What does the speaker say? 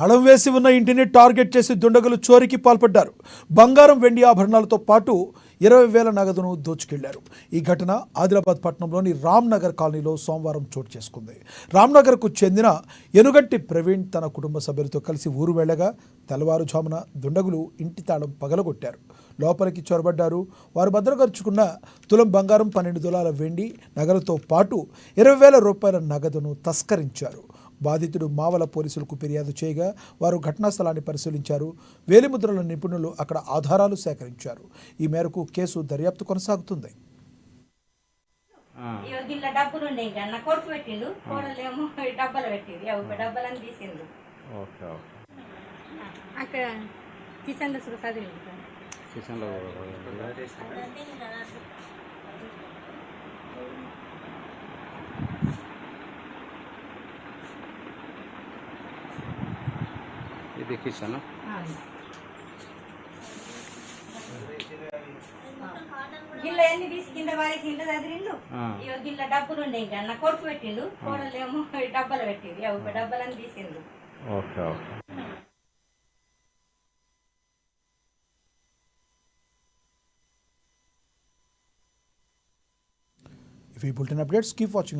అళం వేసి ఉన్న ఇంటిని టార్గెట్ చేసి దుండగులు చోరీకి పాల్పడ్డారు. బంగారం, వెండి ఆభరణాలతో పాటు 20,000 నగదును దోచుకెళ్లారు. ఈ ఘటన ఆదిలాబాద్ పట్టణంలోని రామ్నగర్ కాలనీలో సోమవారం చోటు చేసుకుంది. రామ్నగర్కు చెందిన ఎనుగంటి ప్రవీణ్ తన కుటుంబ సభ్యులతో కలిసి ఊరు వెళ్లగా తెల్లవారుజామున దుండగులు ఇంటి తాళం పగలగొట్టారు. లోపలికి చొరబడ్డారు. వారు భద్రపరుచుకున్న తులం బంగారం, 12 తులాల వెండి నగలతో పాటు 20,000 రూపాయల నగదును తస్కరించారు. బాధితుడు మావల పోలీసులకు ఫిర్యాదు చేయగా వారు ఘటనా స్థలాన్ని పరిశీలించారు. వేలిముద్రల నిపుణులు అక్కడ ఆధారాలు సేకరించారు. ఈ మేరకు కేసు దర్యాప్తు కొనసాగుతుంది. ఇది కిచెన్ గిల్ల ఎన్ని తీసి కింద వారి కింద చదివిండు. ఇక గిల్ల డబ్బులు ఉండే ఇంకా నా కొడుకు పెట్టిండు. కోడలేమో డబ్బలు పెట్టిండు. డబ్బలని తీసిండు. Okay okay. If you bulletin updates, keep watching.